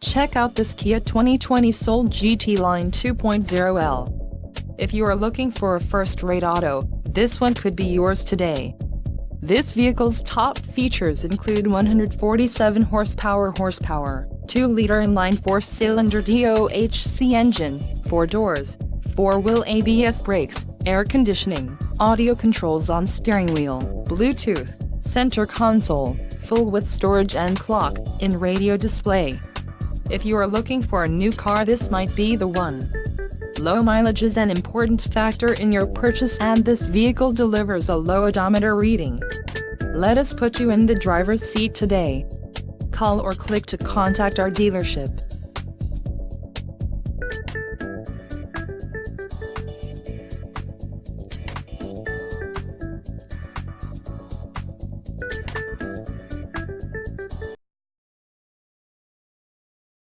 Check out this Kia 2020 Soul GT Line 2.0L. If you are looking for a first-rate auto, this one could be yours today. This vehicle's top features include 147 horsepower, 2-liter inline 4-cylinder DOHC engine, 4 doors, 4-wheel ABS brakes, air conditioning, audio controls on steering wheel, Bluetooth, center console, full-width storage and clock-in radio display. If you are looking for a new car, this might be the one. Low mileage is an important factor in your purchase, and this vehicle delivers a low odometer reading. Let us put you in the driver's seat today. Call or click to contact our dealership.